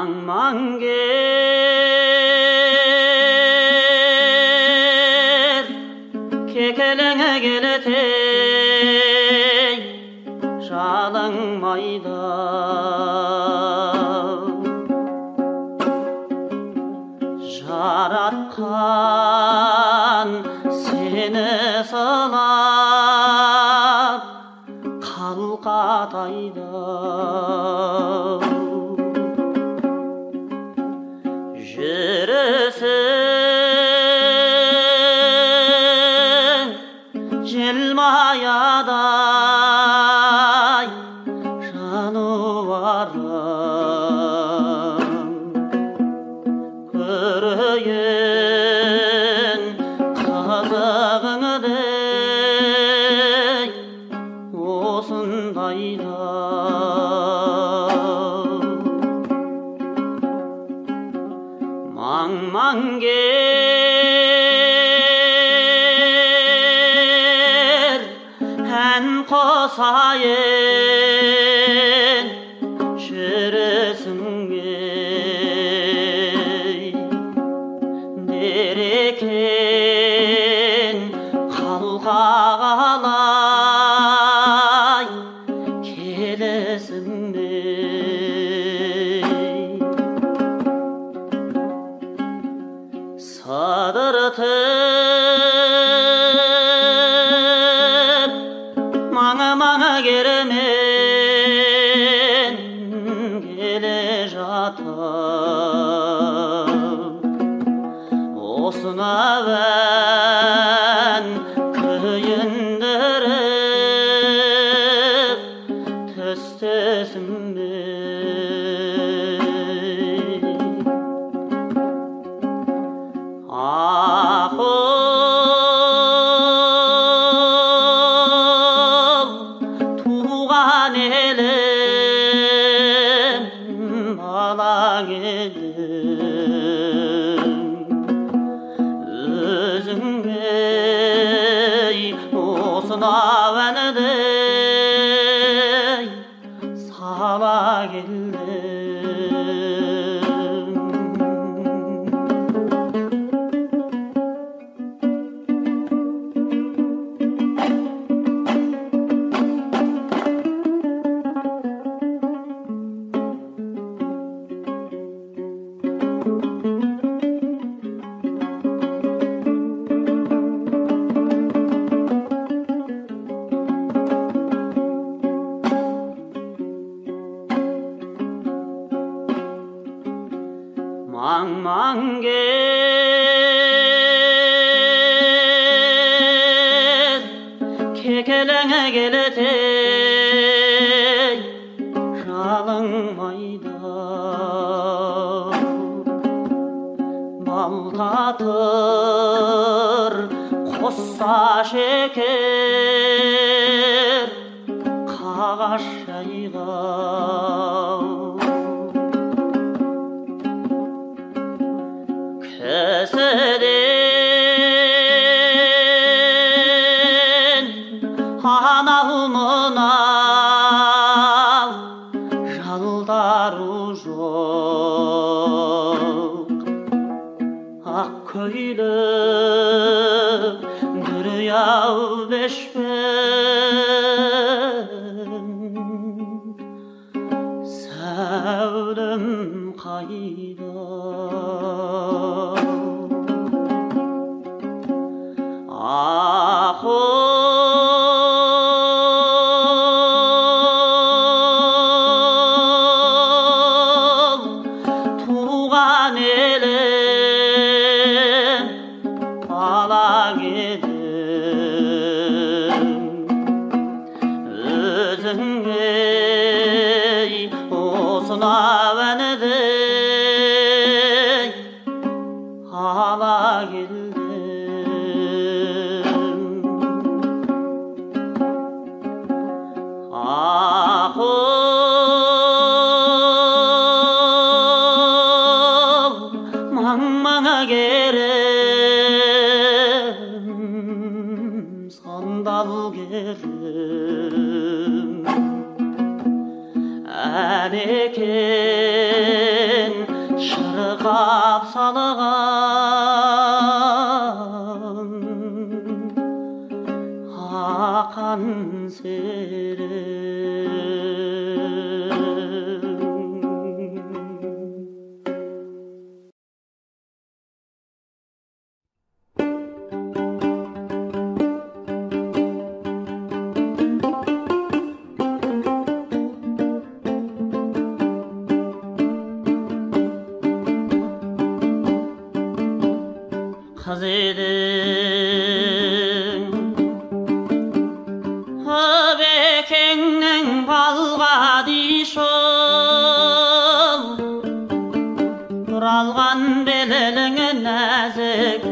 망망개를 кекелеңе келетей жалыңмайды жаратқан сені сылап қалқатайды жүрісің желмаядай жануарым көрейін қызығыңдей осындайда 망망개р ән қосайын жүрісіңе дерекең қалқалай келесіңе сыдыртып маңа кермен келе жатып осыны әуен күйіндіріп түстесіңме ақыл туған елім балаң едім өзіңе осынау әнді сала келдім 망망개р кекелеңе келетей жалыңмайды бал татыр қосса шекер қағаз жайғау кісіден анау мынау жалдару жоқ ақ көйлек дүрияу бешпен сәулем қайда ақыл туған елім балаң едім өзіңе осынау әнді ала келдім ақыл маңа керім сандал керім ән екен шырқап салған ақан сері қыз едің өбекеңнің балғадишол бұралған белеліңі нәзік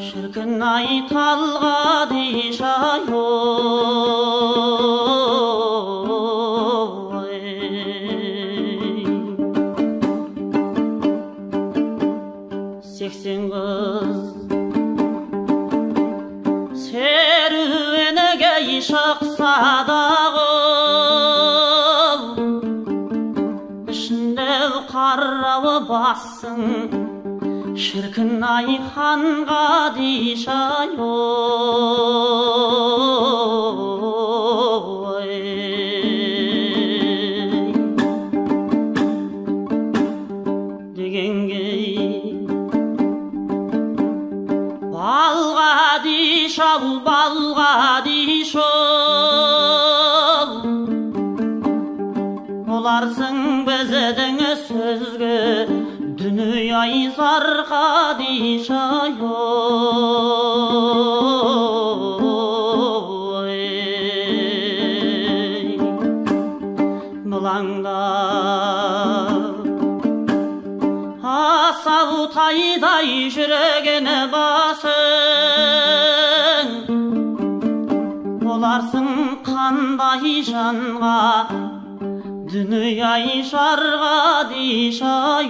шіркін ай талғадишай сексен қыз серуеніге шықса дағы ішінде қарауы бассын шіркін ай ханға дишай дегенге балғадишау балғадишол оларсың біздің сөзге дүние зарқадишай бұлаңда асау тайдай жүрегін басың оларсың қандай жанға дүние жарға дишай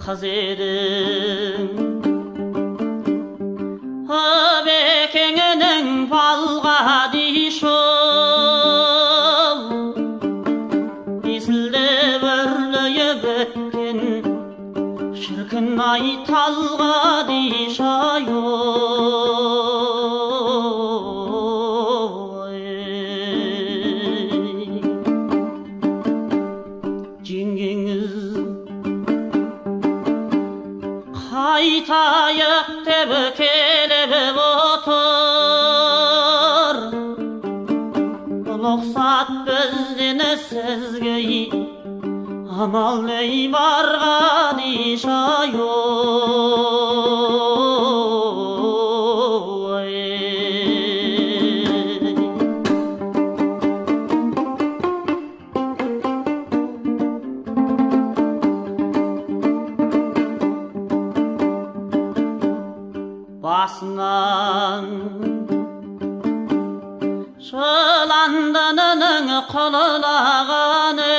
қыз едің өбекеңнің балғадишол есілде өрлейіп өткен шіркін ай талғадишай жеңгеңіз қайтайық деп келіп отыр ұлықсат бізден сізге амал ней барғадишай басынан жыландының құлылағанын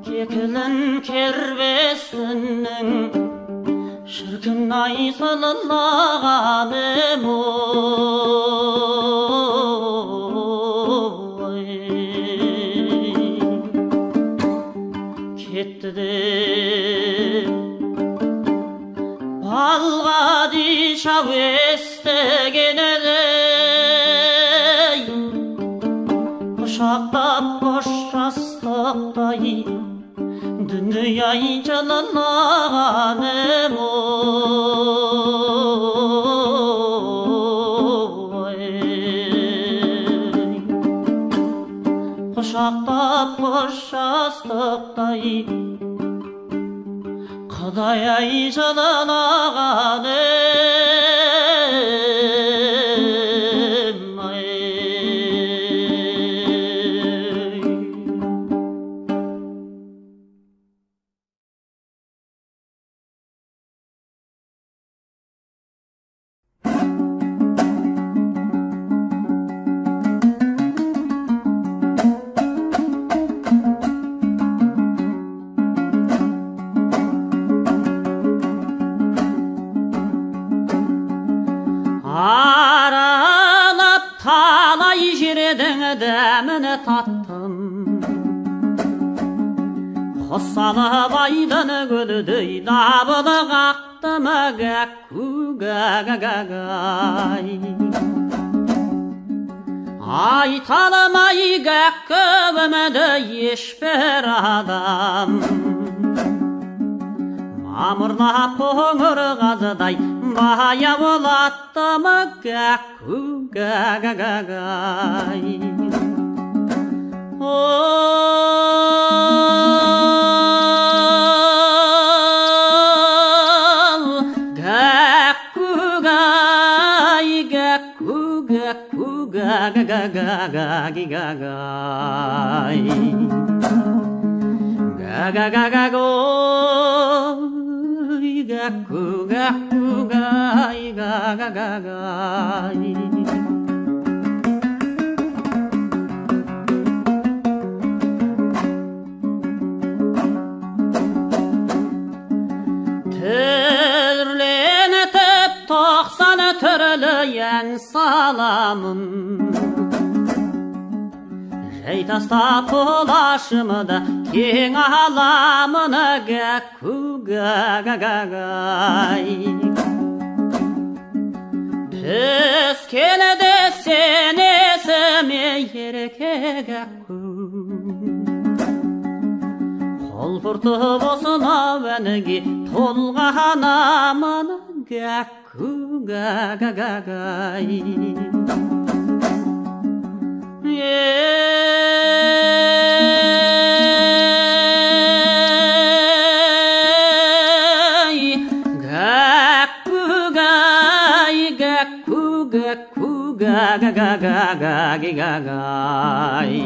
кекілін кербесінің шіркін ай сылылағаным кетті де балғадишау естігенедей құшақтап қоштастықтай дүние жылылағаным құшақтап қоштастықтай Құдай ай жыланағаным ай. аралап талай жердің дәмін таттым, құс алып айдын гүлдей дабылы қақтым, гәкку гәгәгәгәй. Айта алмай гәккүмді ешбір адам, мамырлап қоңыр қазыдай баяулаттым, гәкку гәгәгәгәй. Ga-ga-ga-ga-gi-ga-gay, ga-ga-ga-ga-goy, ga-ku-ga-ku-gay, ga-ga-ga-gay. Түрленетіп тоқсан түрлі ән саламын, жай тастап құлашымды кең аламын, гәкку гәгәгәгәй. Түскені де сен есіме ерке гәкку, қолпыртып осынау әнге толғанамын, гәкку гәгәгәгәй. Ga-ku-gay, ga-ku-ga-ku-ga-ga-ga-ga-gay,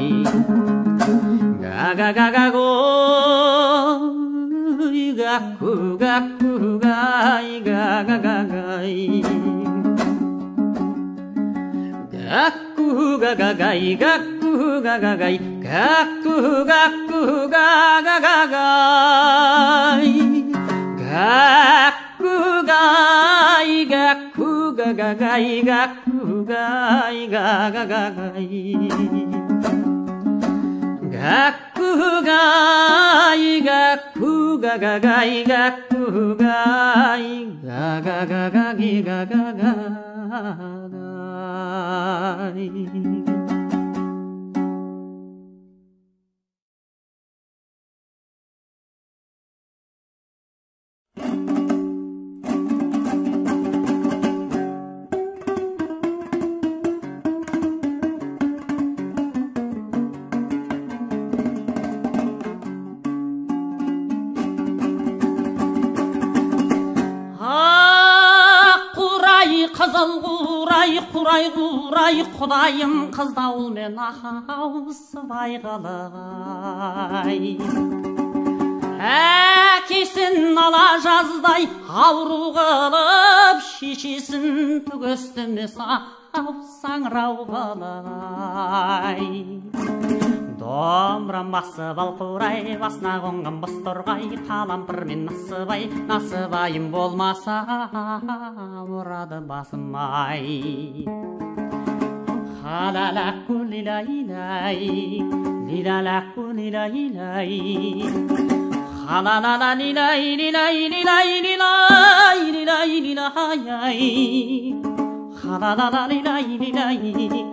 ga-ga-ga-ga-goy, ga-ku-ga-ku-gay, ga-ga-ga-gay. Ga-ku-ga-ga-gay, ga-ku-ga-ga-gay, ga-ku-ga-ku-ga-ga-ga-gay, ga-ku-gay, ga-ku-ga-ga-gay, ga-ku-gay, ga-ga-ga-gay, ga-ku-gay, ga-ku-ga-ga-gay, ga-ku-gay, ga-ga-ga-gay, ga-ga-ga-gay. Қызыл қурай, қурай, қурай, құдайым қыздауылмен ауысыбай қалай. Әкесін ала жаздай ауру қылып, шешесін түгістіме саңырау қалай. Домбырам басып ал қурай, басына қонған бос торғай, қалампырмен насыбайым болмаса ұрады басым-ай. Халалаку лилай-лай, лилалаку лилай-лай, халалала лилай-лилай-лилай-лилай-лилай-лилай, халалала лилай-лилай-лилай.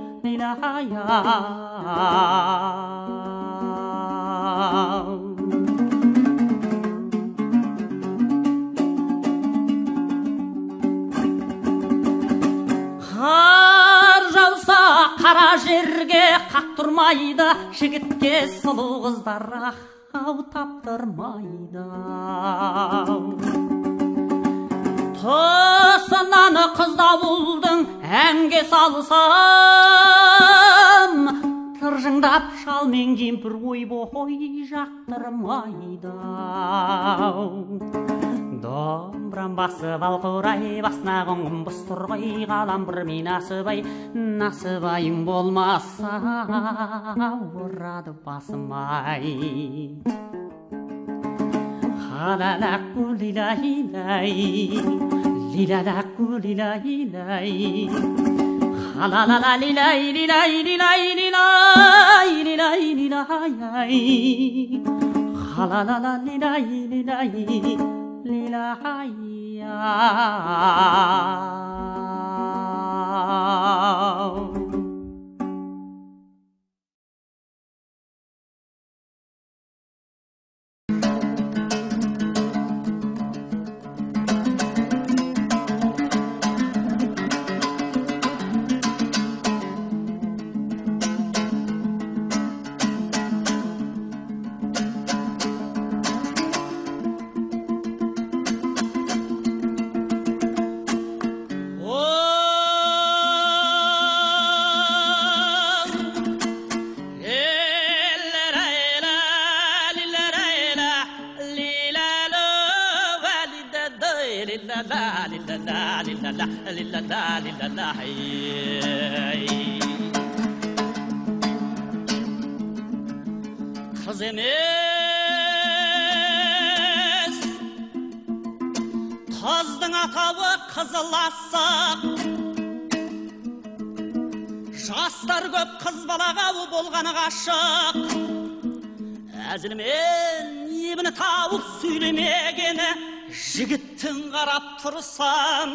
Қар жауса қара жерге қақтырмайды, жігітке сұлу қыздар ау таптырмайды. Тұсынан қыздауылдың әнге салсам, тыржыңдап шалмен кемпір ой-бой жақтырмайды. Домбырам басып ал қурай, басына қонған бос торғай, қалампырмен насыбайың болмаса ұрады басым-ай. Халалаку лилай-лай, 리라라 꾸리라이라이 하라라라 리라이 리라이 리라이 리라이 리라이 리라이 하라라라 리라이 리라이 리라이야 Kız emes Kыздың атауы қызыл асық Жастар көп қыз балаға болғаны ғашық Әзілмен ебіні тауып сөйлемегені Жігіттің қарап тұрсам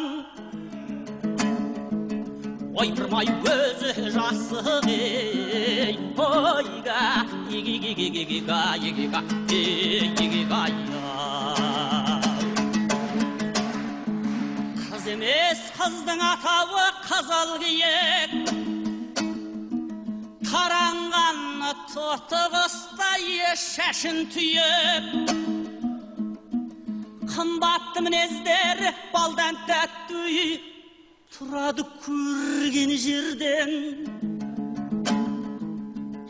Ойпырмай өзі жасық ей Ойға егега Қыз емес қыздың атауы қызыл киек Таранғаны тұтығыстай шашын түйіп Қымбатты мінездері балдан тәттүй Тұрады көрген жерден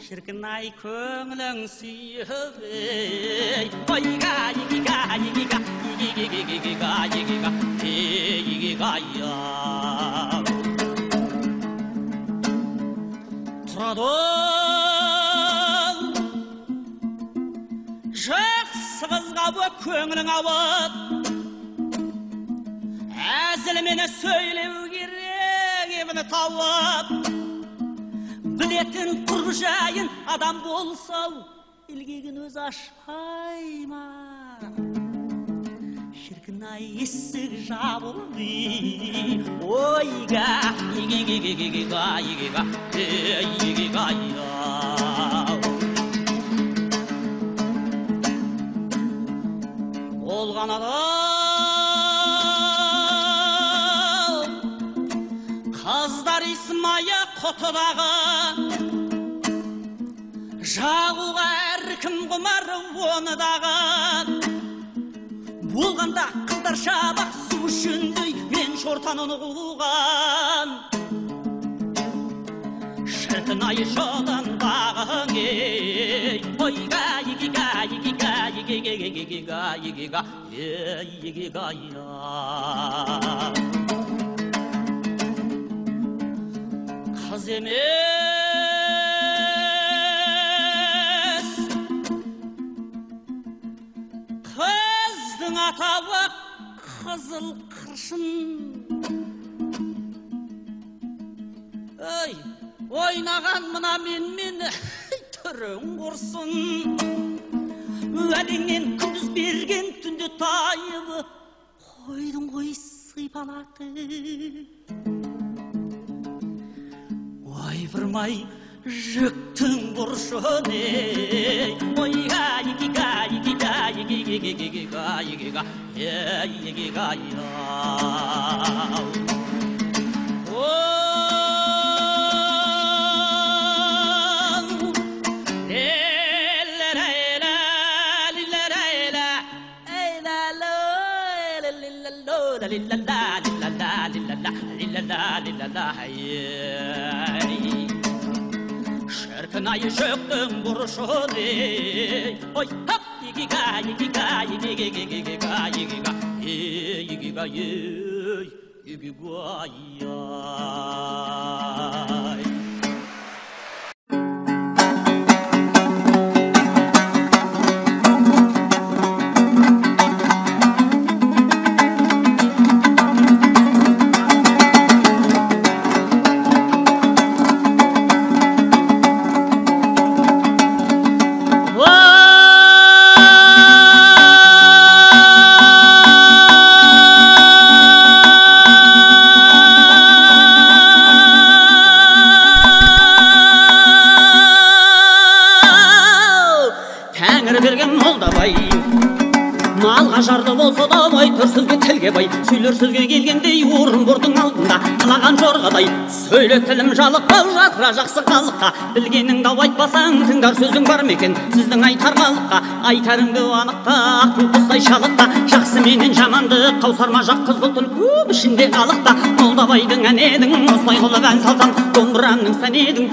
Шіркін-ай көңілің сүйіп ей Ойға егега Тұрады жақсы қызға көңілің ауып Әзілмені сөйлеу керек ебіні тауып Білетін құр жайын адам болсау Илгегін өз ашпай ма Шіркін-ай есік жабылды Ойға егега Болған адам Қаздар исмайы құтыдағы Жағуға әркім құмар оны дағы Болғанда қыздар шабақ су үшіндей Мен шортанын қуған Шіркін-ай жодан бағың ей Ойға егега Қыз емес Қыздың атауы қызыл қыршын Ой, ойнаған мына мен түрің құрсын Уәдеңнен күндіз берген түнде тайыбы Қойдың ғой сыйпалаты Ойпырмай жүктің бұршын ей Ойға егега Шіркін-ай жүктің бұршын ей Ой, хап, егега ажарлы болса да айтар сөзге тілге бай, сөйлер сөзге келгендей орынбордың алдында қылаған жорғадай. Сөйле тілім жалықпау жатыра жақсы халыққа, білгеніңді айтпасаң тыңдар сөзің бар ма екен сіздің айтар халыққа. Айтарыңды анықта ақыл құстай шалықта, жақсы менен жаманды қаусарма жақ қызыл түн көп ішінде қалықта. Молдабайдың ән едің осылай қылып ән салсам, домбырамның сән едің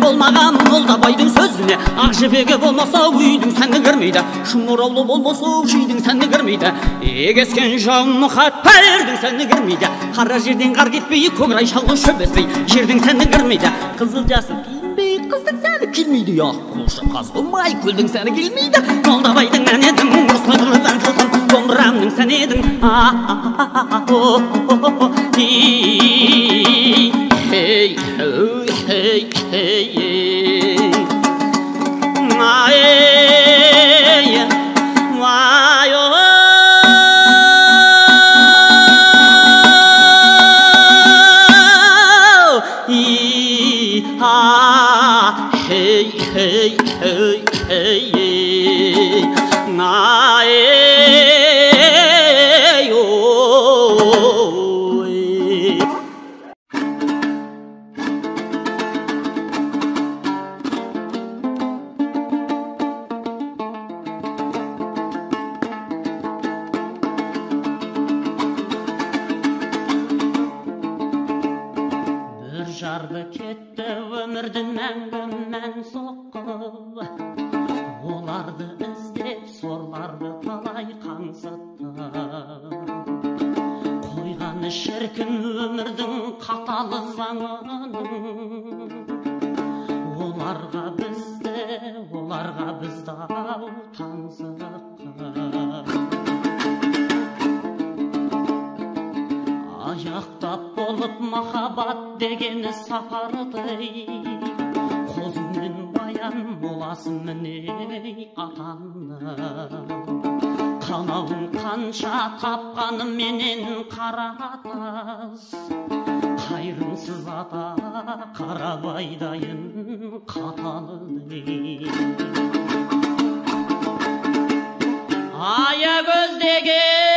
болмаған Молдабайдың сөзіне. Ақ жібегі болмаса үйдің сәні кірмейді, шымыраулы болмаса шүйдің сәні кірмейді, егескен жауын қатпәрдің сәні кірмейді. Қара жерден қар кетпей, көкрай шалғы шөбеспей, жердің сәні кірмейді. Қызыл жасыл киінбей, қыздың сәні келмейді. Ақ қылышы қазылмай, көлдің сәні келмейді. Молдабайдың ән едің, осылай қылып ән салсам, домбырамның сән едің hey, hey, hey, hey, жарды кетті өмірдің мәңгімен соққып, оларды іздеп сорларды талай қаңсытты. Қойғаны шіркін өмірдің қаталы заңының, оларға бізді ау таңсыққа. Аяқтап болып махаббат дегені сапардай, қозымен баян моласын міне атаны. Қанауын қанша тапқаны менен қаратас, қайрымсыз ата қарабайдайын қаталыдай. Аягөз деген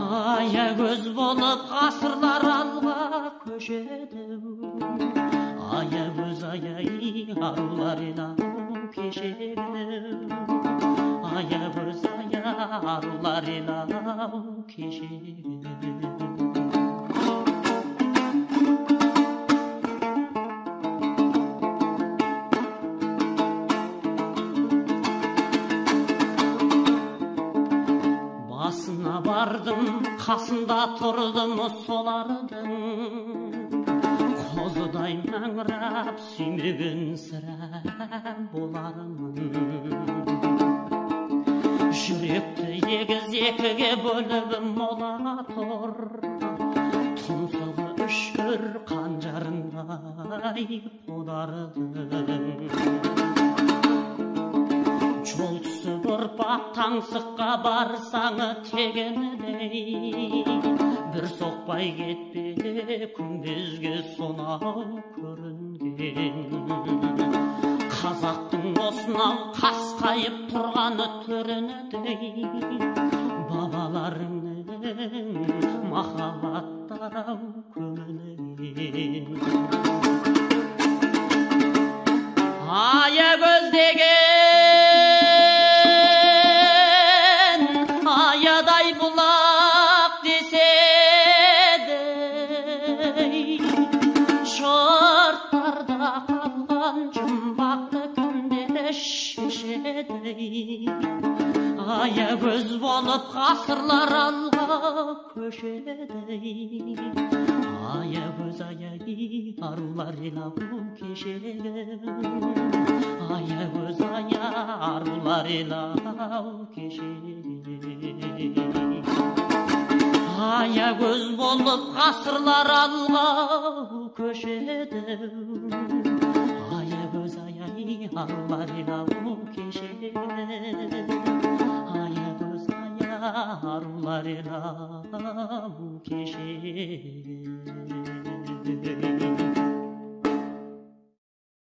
аягөз болып ғасырлар алға көшеді. Аягөз аяй арулар елау кешеді. Аягөз аяй арулар елау кешеді. Басына бардым, қасында тұрдым солардың, қозыдай маңырап сүймеген сірә болармын. Жүректі егіз екіге бөліп мола тұр, тұмсығы үшкір қанжарындай қодарdım. Жол түсіп ұрпақ таңсыққа барсаңы тегенідей, бір соқпай кетпе күмбезге сонау көрінген. Қазақтың осынау қасқайып тұрғаны төрінідей, бабаларыңның махаббаттар көңілінен. Аягөз деген аядай бұлақ деседі, шорттарда қалған жұмбақ Аягөз болып ғасырлар алға көшеді. Аягөз арулар елау кешегі. Аягөз арулар елау кешегі. Аягөз болып ғасырлар алға көшеді. Аягөз арулар елау кешегі. Аягөз арулар елау кешегі.